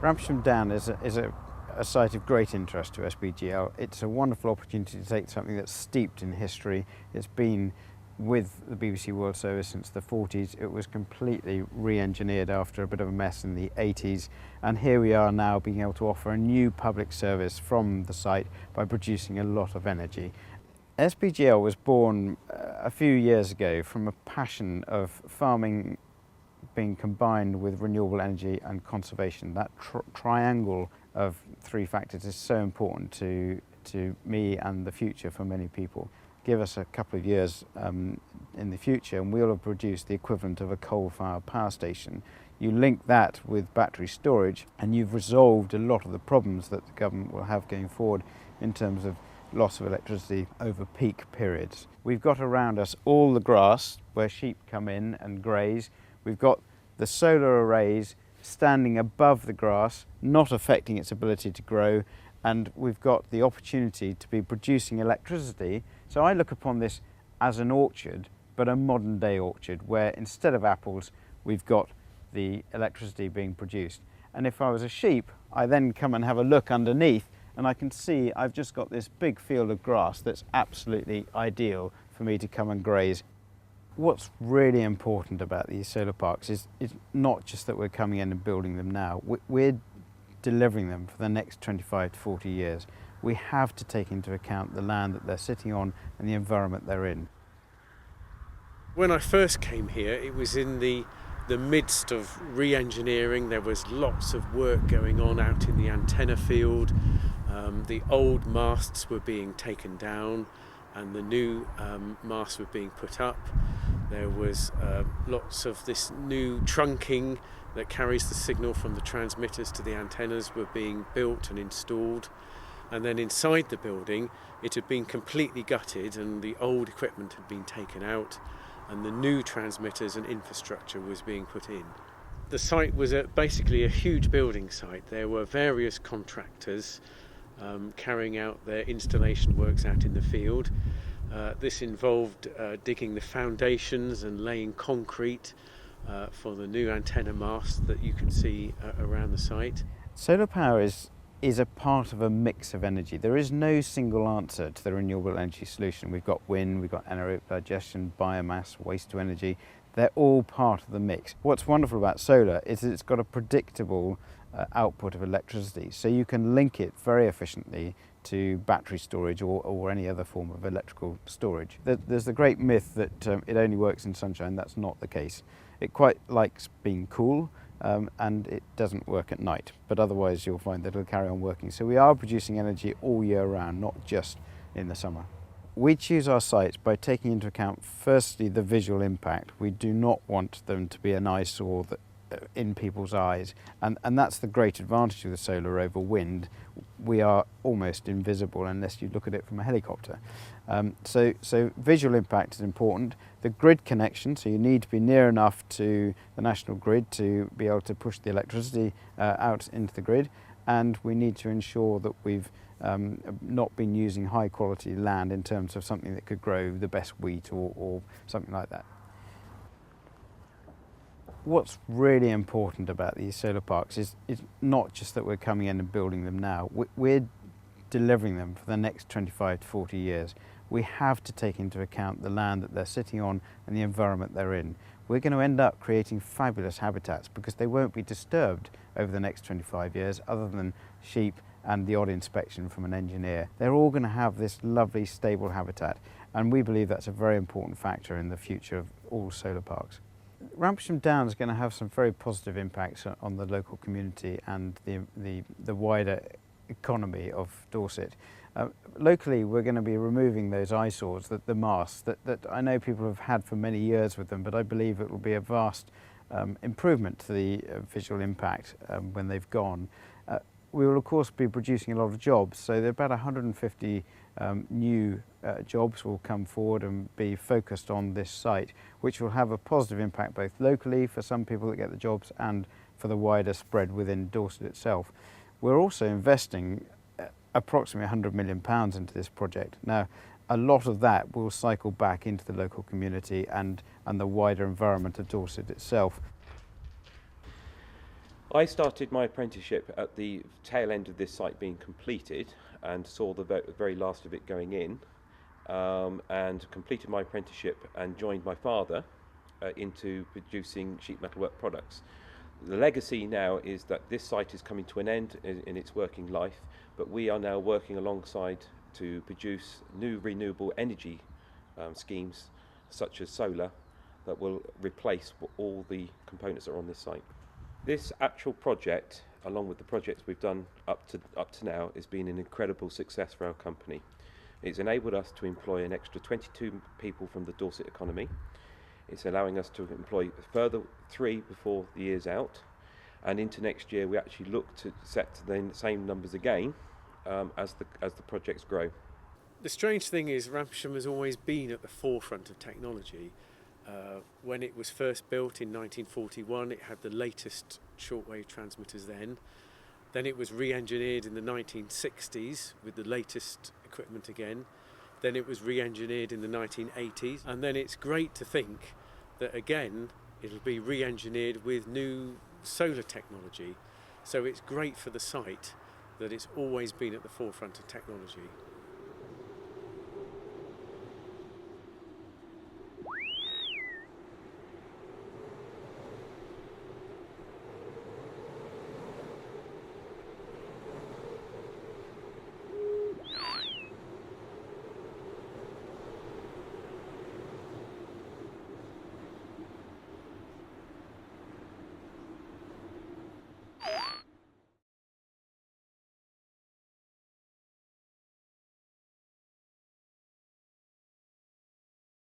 Rampisham Down is a site of great interest to SPGL. It's a wonderful opportunity to take something that's steeped in history. It's been with the BBC World Service since the 40s. It was completely re-engineered after a bit of a mess in the 80s, and here we are now being able to offer a new public service from the site by producing a lot of energy. SPGL was born a few years ago from a passion of farming being combined with renewable energy and conservation. That triangle of three factors is so important to me and the future for many people. Give us a couple of years in the future and we'll have produced the equivalent of a coal-fired power station. You link that with battery storage and you've resolved a lot of the problems that the government will have going forward in terms of loss of electricity over peak periods. We've got around us all the grass where sheep come in and graze. We've got the solar arrays standing above the grass, not affecting its ability to grow, and we've got the opportunity to be producing electricity. So I look upon this as an orchard, but a modern day orchard, where instead of apples, we've got the electricity being produced. And if I was a sheep, I then come and have a look underneath, and I can see I've just got this big field of grass that's absolutely ideal for me to come and graze. What's really important about these solar parks is not just that we're coming in and building them now, we're delivering them for the next 25 to 40 years. We have to take into account the land that they're sitting on and the environment they're in. When I first came here, it was in the midst of re-engineering. There was lots of work going on out in the antenna field. The old masts were being taken down and the new masts were being put up. There was lots of this new trunking that carries the signal from the transmitters to the antennas were being built and installed. And then inside the building, it had been completely gutted and the old equipment had been taken out and the new transmitters and infrastructure was being put in. The site was basically a huge building site. There were various contractors carrying out their installation works out in the field. This involved digging the foundations and laying concrete for the new antenna mast that you can see around the site. Solar power is a part of a mix of energy. There is no single answer to the renewable energy solution. We've got wind, we've got anaerobic digestion, biomass, waste to energy. They're all part of the mix. What's wonderful about solar is that it's got a predictable output of electricity, so you can link it very efficiently to battery storage or any other form of electrical storage. There's the great myth that it only works in sunshine. That's not the case. It quite likes being cool and it doesn't work at night, but otherwise you'll find that it'll carry on working. So we are producing energy all year round, not just in the summer. We choose our sites by taking into account firstly the visual impact. We do not want them to be an eyesore in people's eyes, and that's the great advantage of the solar over wind. We are almost invisible unless you look at it from a helicopter. So visual impact is important. The grid connection, so you need to be near enough to the national grid to be able to push the electricity out into the grid, and we need to ensure that we've not been using high quality land in terms of something that could grow the best wheat or something like that. What's really important about these solar parks is not just that we're coming in and building them now, we're delivering them for the next 25 to 40 years. We have to take into account the land that they're sitting on and the environment they're in. We're going to end up creating fabulous habitats because they won't be disturbed over the next 25 years other than sheep and the odd inspection from an engineer. They're all going to have this lovely stable habitat, and we believe that's a very important factor in the future of all solar parks. Rampisham Down is going to have some very positive impacts on the local community and the wider economy of Dorset. Locally, we're going to be removing those eyesores, the masts that I know people have had for many years with them, but I believe it will be a vast improvement to the visual impact when they've gone. We will of course be producing a lot of jobs, so there are about 150 new jobs will come forward and be focused on this site, which will have a positive impact both locally for some people that get the jobs and for the wider spread within Dorset itself. We're also investing approximately £100 million into this project. Now, a lot of that will cycle back into the local community and the wider environment of Dorset itself. I started my apprenticeship at the tail end of this site being completed and saw the very last of it going in, and completed my apprenticeship and joined my father into producing sheet metal work products. The legacy now is that this site is coming to an end in its working life, but we are now working alongside to produce new renewable energy schemes such as solar that will replace all the components that are on this site. This actual project, along with the projects we've done up to now, has been an incredible success for our company. It's enabled us to employ an extra 22 people from the Dorset economy. It's allowing us to employ a further 3 before the year's out, and into next year we actually look to set the same numbers again as the projects grow. The strange thing is Rampisham has always been at the forefront of technology. When it was first built in 1941, it had the latest shortwave transmitters then. Then it was re-engineered in the 1960s with the latest equipment again. Then it was re-engineered in the 1980s. And then it's great to think that again it'll be re-engineered with new solar technology. So it's great for the site that it's always been at the forefront of technology.